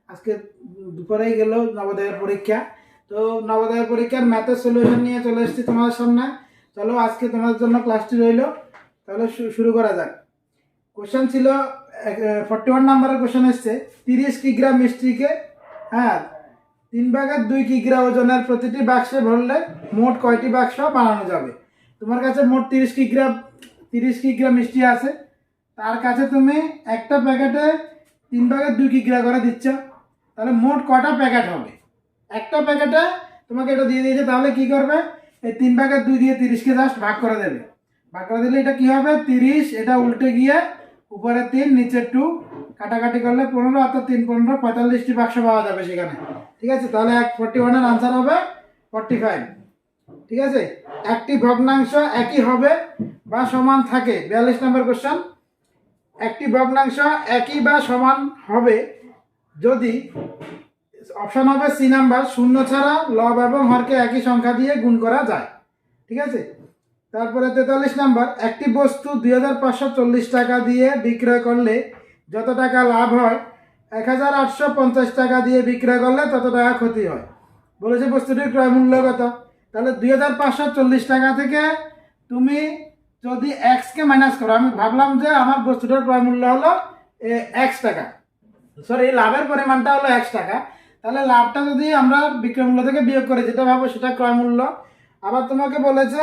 আজকে দুপুরেই গেল নবোদয়ের পরীক্ষা। তো নবোদয়ের পরীক্ষার ম্যাথের সলিউশন নিয়ে চলে এসেছি তোমাদের সামনে। চলো আজকে তোমাদের জন্য ক্লাসটি রইল। তাহলে শুরু করা যাক। কোশ্চেন ছিল 41 নাম্বারের কোশ্চেন এসছে 30 কিগ্রা মিষ্টিকে 3/2 কিগ্রা ওজনের প্রতিটি বাক্সে ভরলে মোট কয়টি বাক্স বানানো যাবে? তোমার কাছে মোট 30 কিগ্রা মিষ্টি আছে, তার কাছে তুমি একটা প্যাকেটে 3/2 কিগ্রা করে দিচ্ছ, তাহলে মোট কটা প্যাকেট হবে? একটা প্যাকেটে তোমাকে এটা দিয়ে দিয়েছে, তাহলে কি করবে? এই 3/2 দিয়ে 30কে জাস্ট ভাগ করে দেবে। ভাগ করে দিলে এটা কি হবে? 30, এটা উল্টে গিয়ে উপরে 3 নিচে 2 কাটাকাটি করলে 15, অর্থাৎ 3 15 45টি বাক্স পাওয়া যাবে সেখানে। ঠিক আছে, তাহলে 41-এর আনসার হবে 45। ঠিক আছে, একটি ভগ্নাংশ একই হবে বা সমান থাকে। 42 নম্বর কোশ্চেন। একটি ভগ্নাংশ একই বা সমান হবে যদি অপশন হবে সি নাম্বার, শূন্য ছাড়া লব এবং হরকে একই সংখ্যা দিয়ে গুণ করা যায়। ঠিক আছে, তারপরে 43 নাম্বার। একটি বস্তু 2540 টাকা দিয়ে বিক্রয় করলে যত টাকা লাভ হয় 1850 টাকা দিয়ে বিক্রয় করলে তত টাকা ক্ষতি হয়। বলেছে বস্তুটির ক্রয় মূল্য কত? তাহলে 2540 টাকা থেকে তুমি যদি এক্সকে মাইনাস করো, আমি ভাবলাম যে আমার বস্তুটার ক্রয় মূল্য হলো এক্স টাকা, সরি লাভের পরিমাণটা হলো এক্স টাকা, তাহলে লাভটা যদি আমরা বিক্রয় মূল্য থেকে বিয়োগ করে যেটা ভাবো সেটা ক্রয় মূল্য। আবার তোমাকে বলেছে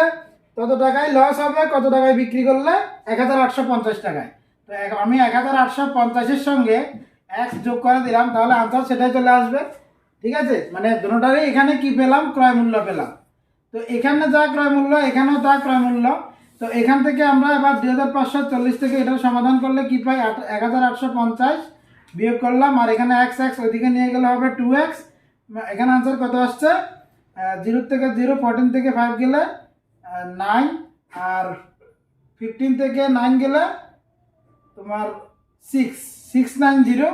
তত টাকায় লস হবে কত টাকায় বিক্রি করলে 1850 টাকায়। তো আমি 1850-এর সঙ্গে এক্স যোগ করে দিলাম, তাহলে আনসার সেটাই চলে আসবে। ঠিক আছে, মানে দুটোটারই এখানে কি পেলাম? ক্রয় মূল্য পেলাম। তো এখানে যা ক্রয় মূল্য এখানেও তা ক্রয় মূল্য। তো এখান থেকে আমরা এবার 2540 থেকে এটার সমাধান করলে কি পাই? 1850 বিয়োগ করলাম, আর এখানে এক্স এক্স ওইদিকে নিয়ে গেলে হবে 2x। এখানে আনসার কত আসছে? 0 থেকে 0, 14 থেকে 5 গেলে 9, আর 15 থেকে 9 গেলে তোমার 690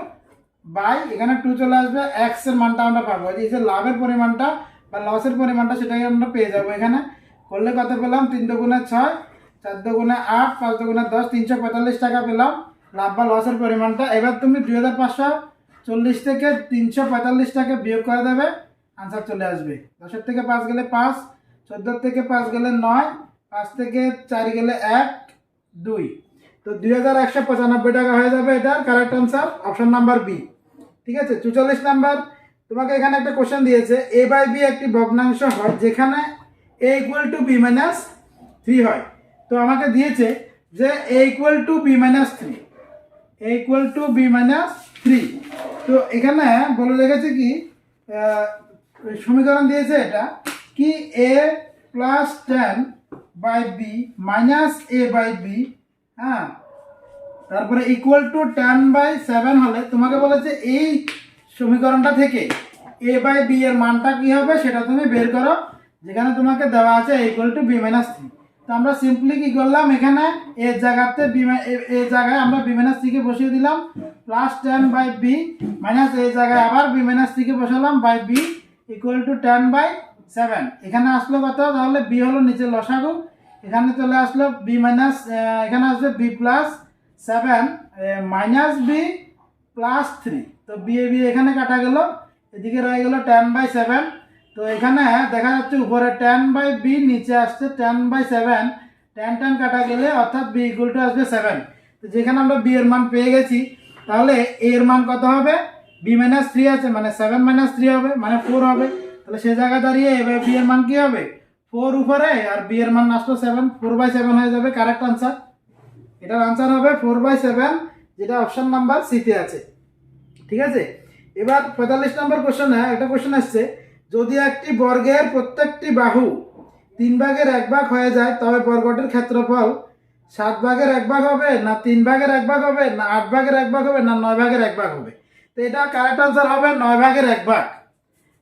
বাই এখানে 2 চলে আসবে। এক্স এর মানটা আমরা পাবো, এই যে লাভের পরিমাণটা বা লসের পরিমাণটা সেটাই আমরা পেয়ে যাবো। এখানে করলে কত পেলাম? 3 দুগুণে 6, 4 দুগুণে 8, 5 দুগুণে 10, 345 টাকা পেলাম লাভ বা লসের পরিমাণটা। এবার তুমি 2540 থেকে 345 টাকা বিয়োগ করে দেবে, আনসার চলে আসবে। 10 থেকে 5 গেলে 5, 14 থেকে 5 গেলে 9, 5 থেকে 4 গেলে 1 2, তো 2195 টাকা হয়ে যাবে এটার correct answer, option number B. ঠিক আছে, 44 নাম্বার। তোমাকে এখানে একটা কোশ্চেন দিয়েছে এ বাই বি একটি ভগ্নাংশ হয় যেখানে A equal to B minus 3 হয়। তো আমাকে দিয়েছে যে A equal to B minus 3, A equal to B minus 3। তো এখানে বলে রেখেছে কি সমীকরণ দিয়েছে এটা কি A plus 10 by B minus A by B, তারপরে ইকুয়াল টু 10/7 হলে তোমাকে বলেছে এই সমীকরণটা থেকে এ বাই বি এর মানটা কি হবে সেটা তুমি বের করো, যেখানে তোমাকে দেওয়া আছে ইকুয়াল টু বি মাইনাস 3। তো আমরা সিম্পলি কি করলাম? এখানে এর জায়গাতে এই জায়গায় আমরা বি মাইনাস 3 কে বসিয়ে দিলাম, প্লাস 10/b মাইনাস এই জায়গায় আবার বি মাইনাস 3 কে বসালাম বাই বি ইকুয়াল টু 10/7। এখানে আসলো কত? তাহলে বি হলো নিচে লসাগু, এখানে চলে আসলো বি মাইনাস, এখানে আসবে B plus 7 minus B plus 3। তো বি এ বি এখানে কাটা গেল, এদিকে রয়ে গেল 10/7। তো এখানে দেখা যাচ্ছে উপরে 10/বি, নিচে আসছে 10/7, 10 10 কাটা গেলে অর্থাৎ বি ইকুয়াল টু আসবে 7। তো যেখানে আমরা বি এর মান পেয়ে গেছি, তাহলে এ এর মান কত হবে? বি মাইনাস 3 আছে মানে 7 মাইনাস 3 হবে মানে 4 হবে। তাহলে সে জায়গায় দাঁড়িয়ে এবার বি এর মান কি হবে? 4 উপরে, আর বি এর মান আসলো 7, 4/7 হয়ে যাবে কারেক্ট আনসার। এটার আনসার হবে 4/7, যেটা অপশন নাম্বার সিতে আছে। ঠিক আছে, এবার 45 নম্বর কোশ্চেনে একটা কোশ্চেন আসছে যদি একটি বর্গের প্রত্যেকটি বাহু 3/1 হয়ে যায় তবে বর্গটির ক্ষেত্রফল 7/1 হবে না 3/1 হবে না 8/1 হবে না 9/1 হবে? তো এটা কারেক্ট আনসার হবে 9/1।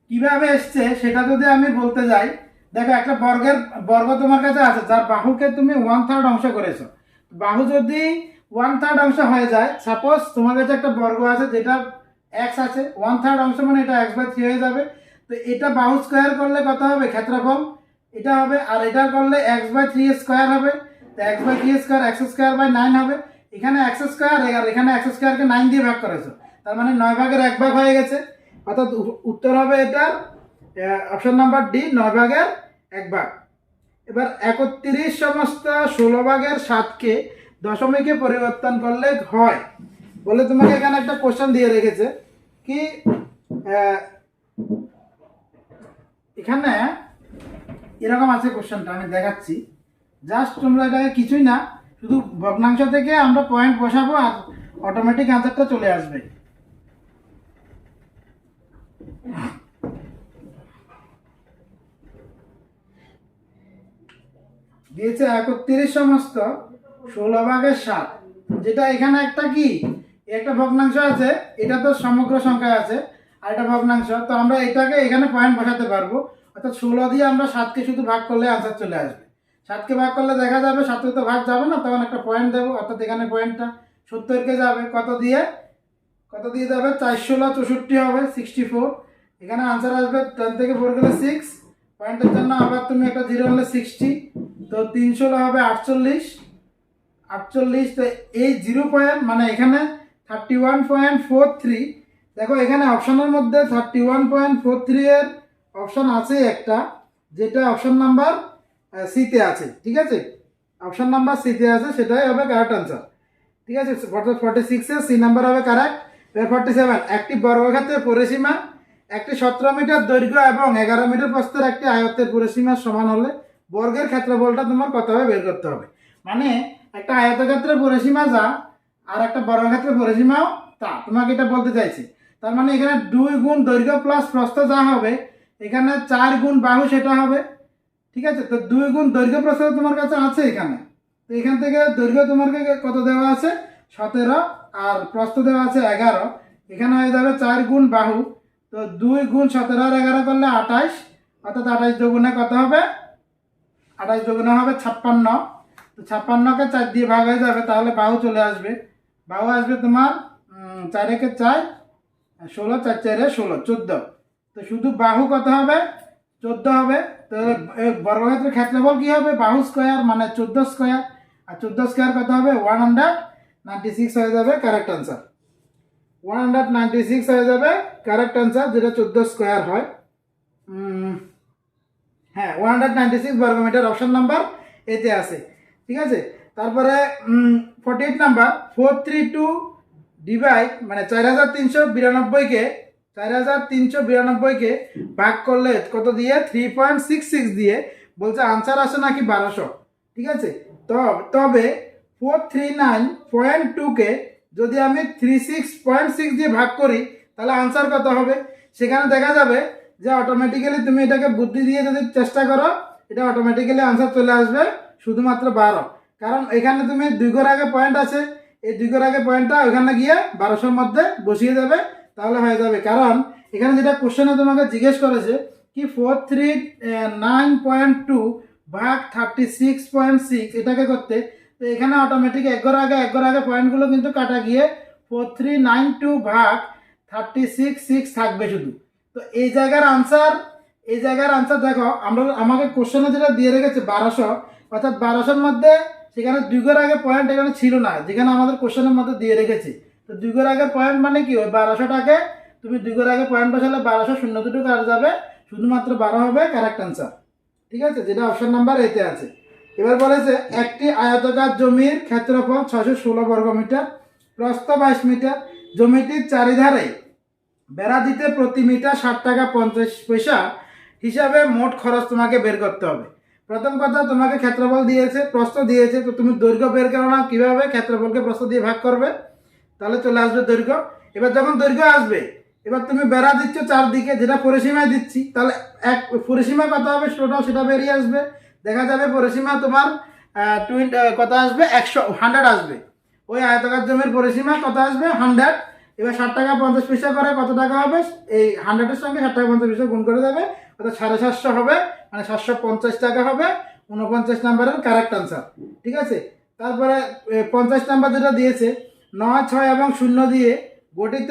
কিভাবে এসছে সেটা যদি আমি বলতে যাই, দেখো একটা বর্গ তোমার কাছে আছে যার বাহুকে তুমি 1/3 অংশ করেছো। বাহু যদি 1/3 অংশ হয়ে যায়, সাপোজ তোমার কাছে একটা বর্গ আছে যেটা এক্স আছে, 1/3 অংশ মানে এটা x/3 হয়ে যাবে। তো এটা বাহু স্কোয়ার করলে কত হবে? ক্ষেত্রফল এটা হবে, আর এটা করলে x/3 স্কোয়ার হবে। তো x/3 স্কোয়ার x² বাই 9 হবে। এখানে x² আর এখানে x² কে 9 দিয়ে ভাগ করেছো, তার মানে 9 ভাগের 1 ভাগ হয়ে গেছে, অর্থাৎ উত্তর হবে এটার অপশন নাম্বার ডি, 9 ভাগের 1 ভাগ। এবার 31 সমস্ত 16 ভাগের 7কে দশমিকে পরিবর্তন করলে হয় বলে তোমাকে এখানে একটা কোশ্চেন দিয়ে রেখেছে কি এখানে এরকম আছে কোশ্চেনটা, আমি দেখাচ্ছি। জাস্ট তোমরা এটাকে কিছুই না, শুধু ভগ্নাংশ থেকে আমরা পয়েন্ট বসাবো আর অটোমেটিক অ্যান্সারটা চলে আসবে। দিয়েছে 31 সমস্ত 16 ভাগের 7, যেটা এখানে একটা কি একটা ভগ্নাংশ আছে, এটা তো সমগ্র সংখ্যা আছে আর এটা ভগ্নাংশ, তো আমরা এটাকে এখানে পয়েন্ট বসাতে পারবো। অর্থাৎ 16 দিয়ে আমরা 7কে শুধু ভাগ করলে আনসার চলে আসবে। 7কে ভাগ করলে দেখা যাবে 7কে তো ভাগ যাবে না, তখন একটা পয়েন্ট দেবো, অর্থাৎ এখানে পয়েন্টটা 70কে যাবে কত দিয়ে যাবে 4 16 64 হবে 64। এখানে আনসার আসবে 10 থেকে 4 গেলে 6, পয়েন্টের জন্য আবার তুমি একটা 0 হলে 60, তো 3 16 হবে 48। তো এই 0 পয়েন্ট মানে এখানে 31.43। দেখো এখানে অপশনের মধ্যে 31.43 এর অপশন আছে একটা, যেটা অপশন নাম্বার সিতে আছে, ঠিক আছে, অপশন নাম্বার সিতে আছে, সেটাই হবে কারেক্ট আনসার। ঠিক আছে, 46 এর সি নাম্বার হবে কারেক্ট। 47, একটি বর্গক্ষেত্রের পরিসীমা একটি 17 মিটার দৈর্ঘ্য এবং 11 মিটার প্রস্থের একটি আয়তের পরিসীমার সমান হলে বর্গের ক্ষেত্রফলটা তোমার কত হবে বের করতে হবে। মানে একটা আয়তক্ষেত্রের পরিসীমা যা আর একটা বর্গক্ষেত্রের পরিসীমাও তা, তোমাকে এটা বলতে চাইছি। তার মানে এখানে 2 গুণ দৈর্ঘ্য প্লাস প্রস্থ যা হবে, এখানে 4 গুণ বাহু সেটা হবে। ঠিক আছে, তো 2 গুণ দৈর্ঘ্য প্রস্থ তোমার কাছে আছে এখানে, তো এখান থেকে দৈর্ঘ্য তোমাকে কত দেওয়া আছে 17 আর প্রস্থ দেওয়া আছে 11, এখানে হয়ে যাবে 4 গুণ বাহু, তো 2 গুণ 17 আর 11 করলে 28, অর্থাৎ 28 দুগুণে কত হবে 28 দুগুণে হবে 56। তো 56কে 4 দিয়ে ভাগ হয়ে যাবে, তাহলে বাহু চলে আসবে। বাহু আসবে তোমার 4 একে 4 16, 4 4 16 14, তো শুধু বাহু কত হবে 14 হবে। তো বর্গক্ষেত্রের ক্ষেত্রফল কি হবে বাহু স্কোয়ার মানে 14 স্কোয়ার, আর 14 স্কোয়ার কত হবে 196 হয়ে যাবে কারেক্ট আনসার। 196 হয়ে যাবে কারেক্ট আনসার, যেটা 14 স্কোয়ার হয়। হ্যাঁ 196 বর্গমিটার অপশন নাম্বার এতে আছে। ঠিক আছে, তারপরে 48 নাম্বার 432 ডিভাইড মানে 4392কে ভাগ করলে কত দিয়ে 3.66 দিয়ে বলছে আনসার আসে নাকি 1200। ঠিক আছে, তবে 439.2কে যদি আমি 36.6 দিয়ে ভাগ করি তাহলে আনসার কত হবে, সেখানে দেখা যাবে যে অটোমেটিক্যালি তুমি এটাকে বুদ্ধি দিয়ে যদি চেষ্টা করো এটা অটোমেটিক্যালি আনসার চলে আসবে শুধুমাত্র 12, কারণ এখানে তুমি 2 ঘর আগে পয়েন্ট আছে, এই 2 ঘর আগে পয়েন্টটা ওখানে গিয়ে 1200-র মধ্যে বসিয়ে দেবে, তাহলে হয়ে যাবে। কারণ এখানে যেটা কোশ্চেনে তোমাকে জিজ্ঞেস করেছে কি 439.2 ভাগ 36.6 এটাকে করতে, তো এখানে অটোমেটিক 1 ঘর আগে পয়েন্টগুলো কিন্তু কাটা গিয়ে 4392 ভাগ 36.6 থাকবে শুধু। তো এই জায়গার আনসার দেখো আমাকে কোশ্চেনে যেটা দিয়ে রেখেছে 1200, অর্থাৎ 1200-র মধ্যে সেখানে 2 ঘর আগে পয়েন্ট এখানে ছিল না, যেখানে আমাদের কোশ্চেনের মধ্যে দিয়ে রেখেছে। তো 2 ঘর আগে পয়েন্ট মানে কি ওই 1200টাকে তুমি 2 ঘর আগে পয়েন্ট বসালে 1200 শূন্য দুটো কাটা যাবে, শুধুমাত্র 12 হবে কারেক্ট আনসার। ঠিক আছে, যেটা অপশন নাম্বার এতে আছে। এবার বলেছে একটি আয়তাকার জমির ক্ষেত্রফল 616 বর্গমিটার, প্রস্থ 22 মিটার, জমিটির চারিধারে বেড়া দিতে প্রতি মিটার 60 টাকা 50 পয়সা হিসাবে মোট খরচ তোমাকে বের করতে হবে। প্রথম কথা তোমাকে ক্ষেত্রফল দিয়েছে, প্রস্থ দিয়েছে, তো তুমি দৈর্ঘ্য বের করো না, কীভাবে ক্ষেত্রফলকে প্রস্থ দিয়ে ভাগ করবে, তাহলে চলে আসবে দৈর্ঘ্য। এবার যখন দৈর্ঘ্য আসবে, এবার তুমি বেড়া দিচ্ছ চারদিকে, যেটা পরিসীমায় দিচ্ছি, তাহলে এক পরিসীমা কত হবে টোটাল সেটা বেরিয়ে আসবে। দেখা যাবে পরিসীমা তোমার কত আসবে 100 আসবে, ওই আয়তাকার জমির পরিসীমা কত আসবে 100। এবার 60 টাকা 50 পয়সা করে কত টাকা হবে, এই 100-এর সঙ্গে 60 টাকা 50 পয়সা গুণ করে দেবে, অর্থাৎ 750 হবে, মানে 750 টাকা হবে 49 নাম্বারের কারেক্ট আনসার। ঠিক আছে, তারপরে 50 নাম্বার যেটা দিয়েছে 9, 6 এবং 0 দিয়ে গঠিত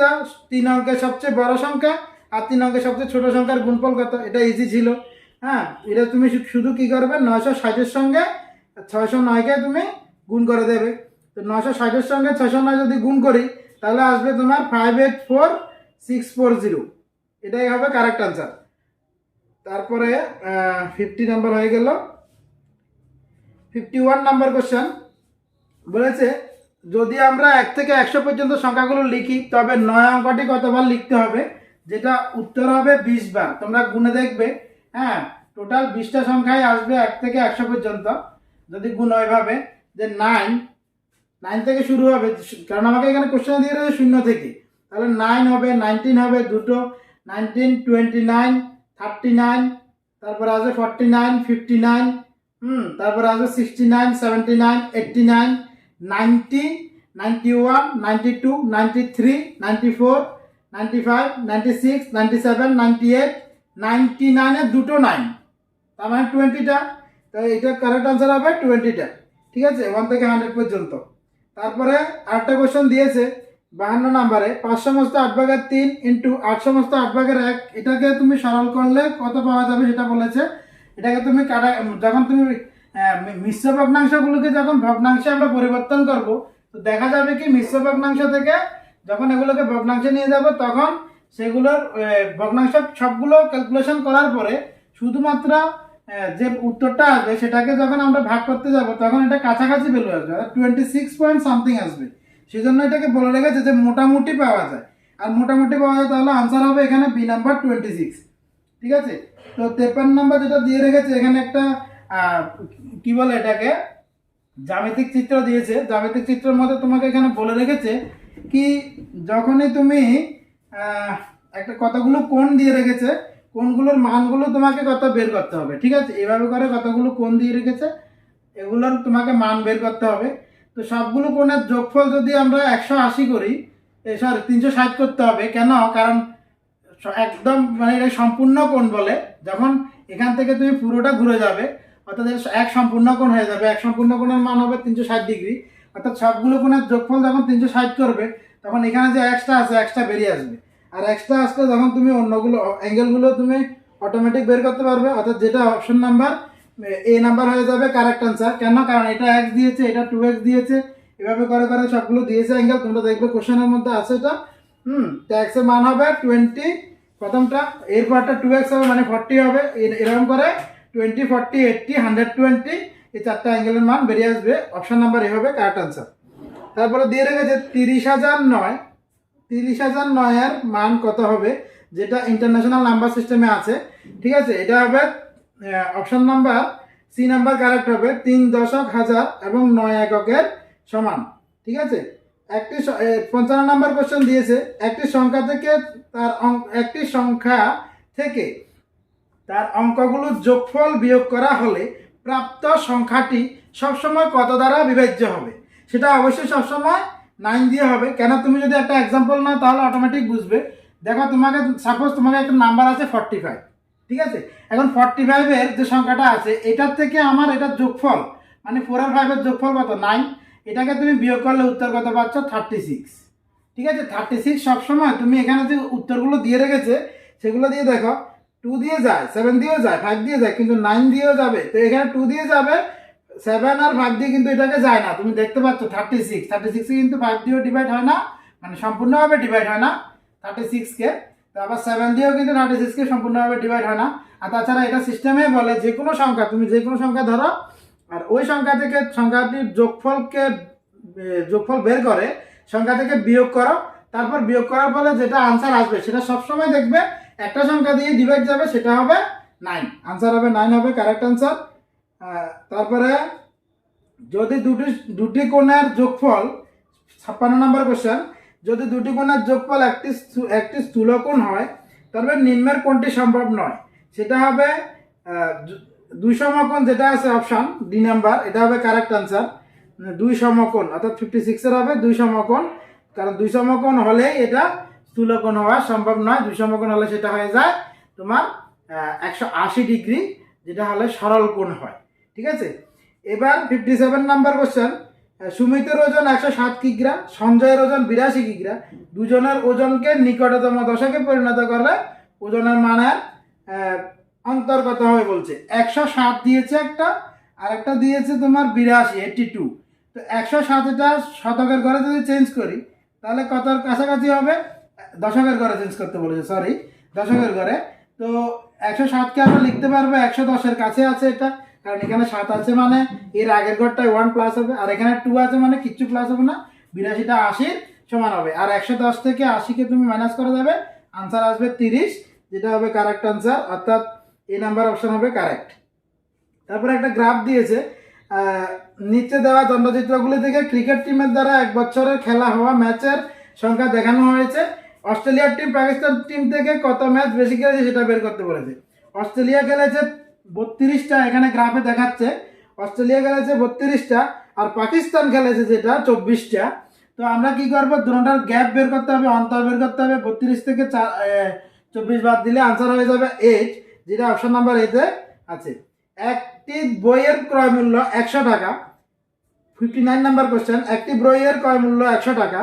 3 অঙ্কের সবচেয়ে বড় সংখ্যা আর 3 অঙ্কের সবচেয়ে ছোট সংখ্যার গুণফল কত, এটা ইজি ছিল। হ্যাঁ, এটা তুমি শুধু কি করবে 960-এর সঙ্গে 609কে তুমি গুণ করে দেবে। তো 960-এর সঙ্গে 609 যদি গুণ করি তাহলে আসবে তোমার 584640, এটাই হবে কারেক্ট আনসার। তারপরে 50 নাম্বার হয়ে গেল। 51 নাম্বার কোশ্চেন বলেছে যদি আমরা 1 থেকে 100 পর্যন্ত সংখ্যাগুলো লিখি তবে 9 অঙ্কটি কতবার লিখতে হবে, যেটা উত্তর হবে 20 বার। তোমরা গুনে দেখবে, হ্যাঁ, টোটাল 20টা সংখ্যাই আসবে 1 থেকে 100 পর্যন্ত। যদি গুণ ওইভাবে যে 9 থেকে শুরু হবে, কারণ আমাকে এখানে কোশ্চেন দিয়ে রয়েছে 0 থেকে, তাহলে 9 হবে, 19 হবে দুটো, 19, 29, 39, তারপরে আসবে 49, 59, তারপরে আসবে 69, 79, 89, 90, 91, 92, 93, 94, 95, 96, 97, 98, 99 এর দুটো 9, তার মানে 20টা। তাই এটা কারেক্ট আনসার হবে 20টা। ঠিক আছে, 1 থেকে 100 পর্যন্ত। তারপরে আরেকটা কোশ্চেন দিয়েছে 52 নাম্বারে, 5 সমস্ত 8 ভাগের 3 ইন্টু 8 সমস্ত 8 ভাগের 1, এটাকে তুমি সরল করলে কত পাওয়া যাবে সেটা বলেছে। এটাকে তুমি যখন তুমি মিশ্র ভগ্নাংশগুলোকে যখন ভগ্নাংশে আমরা পরিবর্তন করব, তো দেখা যাবে কি মিশ্র ভগ্নাংশ থেকে যখন এগুলোকে ভগ্নাংশে নিয়ে যাব, তখন সেগুলোর ভগ্নাংশ সবগুলো ক্যালকুলেশন করার পরে শুধুমাত্র যে উত্তরটা আসবে সেটাকে যখন আমরা ভাগ করতে যাব, তখন এটা কাছাকাছি ভ্যালু আসবে, 26 পয়েন্ট সামথিং আসবে। সেই জন্য এটাকে বলে রেখেছে যে মোটামুটি পাওয়া যায়, আর মোটামুটি পাওয়া যায় তাহলে আনসার হবে এখানে বি নাম্বার 26। ঠিক আছে, তো 53 নাম্বার যেটা দিয়ে রেখেছে এখানে একটা কি বলে এটাকে জ্যামিতিক চিত্র দিয়েছে। জ্যামিতিক চিত্রের মধ্যে তোমাকে এখানে বলে রেখেছে কি যখনই তুমি একটা কতগুলো কোণ দিয়ে রেখেছে, কোণগুলোর মানগুলো তোমাকে কত বের করতে হবে। ঠিক আছে, এভাবে করে কতগুলো কোণ দিয়ে রেখেছে, এগুলোর তোমাকে মান বের করতে হবে। তো সবগুলো কোণের যোগফল যদি আমরা 180 করি, সরি 360 করতে হবে। কেন? কারণ একদম মানে এটা সম্পূর্ণ কোণ বলে, যখন এখান থেকে তুমি পুরোটা ঘুরে যাবে অর্থাৎ এক সম্পূর্ণ কোণ হয়ে যাবে। এক সম্পূর্ণ কোণের মান হবে 360 ডিগ্রি, অর্থাৎ সবগুলো কোণের যোগফল যখন 360 করবে, তখন এখানে যে এক্সট্রা আছে এক্সট্রা বেরিয়ে আসবে। আর এক্সট্রা আসলে যখন তুমি অন্যগুলো অ্যাঙ্গেলগুলো তুমি অটোমেটিক বের করতে পারবে, অর্থাৎ যেটা অপশন নাম্বার এ নাম্বার হয়ে যাবে কারেক্ট আনসার। কেন? কারণ এটা এক্স দিয়েছে, এটা 2x দিয়েছে, এভাবে করে করে সবগুলো দিয়েছে অ্যাঙ্গেল। তোমরা দেখবে কোশ্চেনের মধ্যে আছে এটা। তো x এর মান হবে 20 প্রথমটা, এরপরটা 2x হবে মানে 40 হবে, এরকম করে 20, 40, 80, 120 এই চারটা অ্যাঙ্গেলের মান বেরিয়ে আসবে। অপশন নাম্বার এ হবে কারেক্ট আনসার। তারপরে দিয়ে রেখেছে 30,009, 30,009 এর মান কত হবে, যেটা ইন্টারন্যাশনাল নাম্বার সিস্টেমে আছে। ঠিক আছে, এটা হবে option number C number correct হবে 3 দশক হাজার এবং 9 এককের সমান। ঠিক আছে, একটি 55 নাম্বার কোশ্চেন দিয়েছে একটি সংখ্যা থেকে তার অঙ্কগুলোর যোগফল বিয়োগ করা হলে প্রাপ্ত সংখ্যাটি সবসময় কত দ্বারা বিভাজ্য হবে। সেটা অবশ্যই সবসময় 9 দিয়ে হবে। কেন? তুমি যদি একটা এক্সাম্পল নাও তাহলে অটোমেটিক বুঝবে। দেখো, তোমাকে সাপোজ তোমাকে একটা নাম্বার আছে 45। ঠিক আছে, এখন 45 এর যে সংখ্যাটা আছে এটার থেকে আমার এটার যোগফল মানে 4 আর 5 এর যোগফল কত? 9। এটাকে তুমি বিয়োগ করলে উত্তর কত পাচ্ছ? 36। ঠিক আছে, 36 সবসময় তুমি এখানে যে উত্তরগুলো দিয়ে রেখেছে সেগুলো দিয়ে দেখো, 2 দিয়ে যায়, 7 দিয়েও যায়, 5 দিয়ে যায়, কিন্তু 9 দিয়েও যাবে। তো এখানে 2 দিয়ে যাবে, 7 আর 5 দিয়ে কিন্তু এটাকে যায় না। তুমি দেখতে পাচ্ছ 36 কিন্তু 5 দিয়েও ডিভাইড হয় না, মানে সম্পূর্ণভাবে ডিভাইড হয় না 36 কে। তো আবার 7 দিয়েও কিন্তু 36 কে সম্পূর্ণভাবে ডিভাইড হয় না। আর তাছাড়া এটা সিস্টেমে বলে যে কোনো সংখ্যা, তুমি যে কোনো সংখ্যা ধরো, আর ওই সংখ্যা থেকে সংখ্যাটির যোগফল বের করে সংখ্যা থেকে বিয়োগ করো, তারপর বিয়োগ করার ফলে যেটা আনসার আসবে সেটা সবসময় দেখবে একটা সংখ্যা দিয়ে ডিভাইড যাবে, সেটা হবে 9। আনসার হবে 9 হবে কারেক্ট আনসার। তারপরে যদি দুটি কোণের যোগফল 56 নম্বর কোশ্চেন, যদি দুটি কোণের যোগফল একটি স্থূলকোণ হয় তবে নিম্নের কোণটি সম্ভব নয়। সেটা হবে 2 সমকোণ, যেটা আছে অপশন ডি নাম্বার, এটা হবে কারেক্ট আনসার। 2 সমকোণ অর্থাৎ 56 এর হবে 2 সমকোণ, কারণ 2 সমকোণ হলেই এটা স্থূলকোণ হওয়া সম্ভব নয়। 2 সমকোণ হলে সেটা হয়ে যায় তোমার 180 ডিগ্রি, যেটা হলে সরল কোণ হয়। ঠিক আছে, এবার 57 নাম্বার কোশ্চেন, সুমিতের ওজন 107 কিগ্রা, সঞ্জয়ের ওজন 82 কিগ্রা, দুজনের ওজনকে নিকটতম দশকে পরিণত করলে ওজনের মানের অন্তর কত হবে বলছে। 107 দিয়েছে একটা, আর একটা দিয়েছে তোমার 82, 82। তো 107 এটা শতকের ঘরে যদি চেঞ্জ করি তাহলে কতর কাছাকাছি হবে? দশকের ঘরে চেঞ্জ করতে বলেছে, সরি, দশকের ঘরে। তো 107কে আমরা লিখতে পারবো 110-এর কাছে আছে এটা, কারণ এখানে 7 আছে মানে এর আগের ঘরটায় 1 প্লাস হবে, আর এখানে 2 আছে মানে কিচ্ছু প্লাস হবে না, 82টা 80 সমান হবে। আর 110 থেকে 80কে তুমি মাইনাস করে দেবে, আনসার আসবে 30, যেটা হবে কারেক্ট আনসার, অর্থাৎ এই নাম্বার অপশন হবে কারেক্ট। তারপরে একটা গ্রাফ দিয়েছে, নিচে দেওয়া দণ্ডচিত্রগুলি থেকে ক্রিকেট টিমের দ্বারা এক বছরের খেলা হওয়া ম্যাচের সংখ্যা দেখানো হয়েছে। অস্ট্রেলিয়ার টিম পাকিস্তান টিম থেকে কত ম্যাচ বেশি খেলেছে সেটা বের করতে বলেছে। অস্ট্রেলিয়া খেলেছে 32টা, এখানে গ্রাফে দেখাচ্ছে অস্ট্রেলিয়া খেলেছে 32টা, আর পাকিস্তান খেলেছে যেটা 24টা। তো আমরা কি করবো, দুটোটার গ্যাপ বের করতে হবে, অন্তর বের করতে হবে। 32 থেকে 24 বাদ দিলে আনসার হয়ে যাবে 8, যেটা অপশন নাম্বার এতে আছে। একটি বইয়ের ক্রয় মূল্য 100 টাকা, 59 নাম্বার কোশ্চেন। একটি বইয়ের ক্রয় মূল্য 100 টাকা,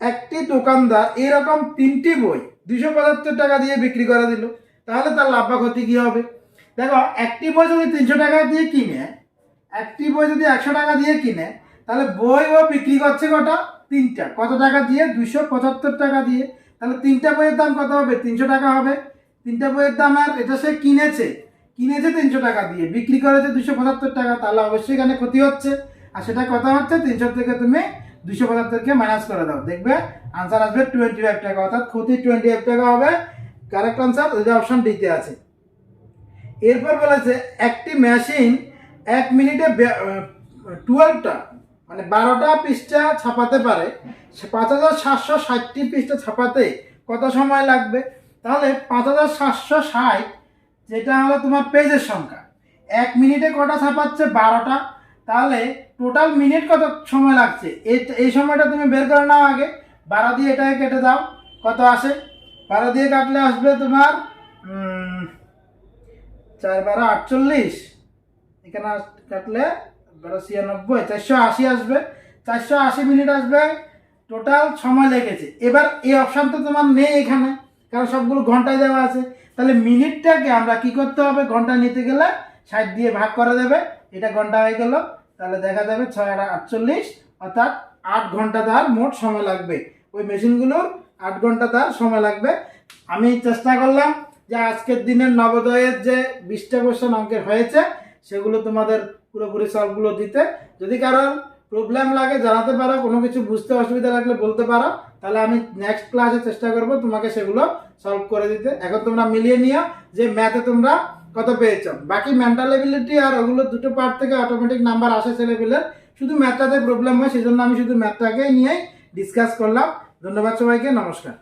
একটি দোকানদার এরকম 3টি বই 275 টাকা দিয়ে বিক্রি করে দিল, তাহলে তার লাভ বা ক্ষতি কী হবে? দেখো, একটি বই যদি 300 টাকা দিয়ে কিনে, একটি বই যদি 100 টাকা দিয়ে কিনে, তাহলে বই ও বিক্রি করছে কটা? 3টা। কত টাকা দিয়ে? 275 টাকা দিয়ে। তাহলে 3টা বইয়ের দাম কত হবে? 300 টাকা হবে। 3টা বইয়ের দাম, আর এটা সে কিনেছে 300 টাকা দিয়ে, বিক্রি করেছে 275 টাকা, তাহলে অবশ্যই এখানে ক্ষতি হচ্ছে। আর সেটা কত হচ্ছে? 300 থেকে তুমি 275কে মাইনাস করে দাও, দেখবে আনসার আসবে 25 টাকা, অর্থাৎ ক্ষতি 25 টাকা হবে। কারেক্ট আনসার যেটা অপশন ডিতে আছে। এরপর বলেছে একটি মেশিন 1 মিনিটে 12টা মানে 12টা পৃষ্ঠা ছাপাতে পারে, 5760টি পৃষ্ঠা ছাপাতে কত সময় লাগবে? তাহলে 5760, যেটা হলো তোমার পেজের সংখ্যা, 1 মিনিটে কটা ছাপাচ্ছে? 12টা। তাহলে টোটাল মিনিট কত সময় লাগছে, এই সময়টা তুমি বের করে নাও আগে। 12 দিয়ে এটাকে কেটে দাও, কত আসে? 12 দিয়ে কাটলে আসবে তোমার 4 12 48, এখানে কাটলে 12 96, 480 আসবে। 480 মিনিট আসবে টোটাল সময় লেগেছে। এবার এই অপশান তো তোমার নেই এখানে, কারণ সবগুলো ঘন্টায় দেওয়া আছে। তাহলে মিনিটটাকে আমরা কি করতে হবে? ঘন্টায় নিতে গেলে 60 দিয়ে ভাগ করে দেবে, এটা ঘন্টা হয়ে গেল। তাহলে দেখা যাবে 6 আর 48, অর্থাৎ 8 ঘন্টা তার মোট সময় লাগবে। ওই মেশিনগুলোর 8 ঘন্টা তার সময় লাগবে। আমি চেষ্টা করলাম যে আজকের দিনের নবোদয়ের যে 20টা কোশ্চেন অঙ্কের হয়েছে সেগুলো তোমাদের পুরোপুরি সলভগুলো দিতে। যদি কারোর প্রবলেম লাগে জানাতে পারো, কোনো কিছু বুঝতে অসুবিধা লাগলে বলতে পারো, তাহলে আমি নেক্সট ক্লাসে চেষ্টা করব তোমাকে সেগুলো সলভ করে দিতে। এখন তোমরা মিলিয়ে নিও যে ম্যাথে তোমরা কত পেয়েছো। বাকি মেন্টাল এবিলিটি আর ওগুলো দুটো পার্ট থেকে অটোমেটিক নাম্বার আসে ছেলেপিলের, শুধু ম্যাথটাতে প্রবলেম হয়, সেজন্য আমি শুধু ম্যাথটাকে নিয়েই ডিসকাস করলাম। ধন্যবাদ সবাইকে, নমস্কার।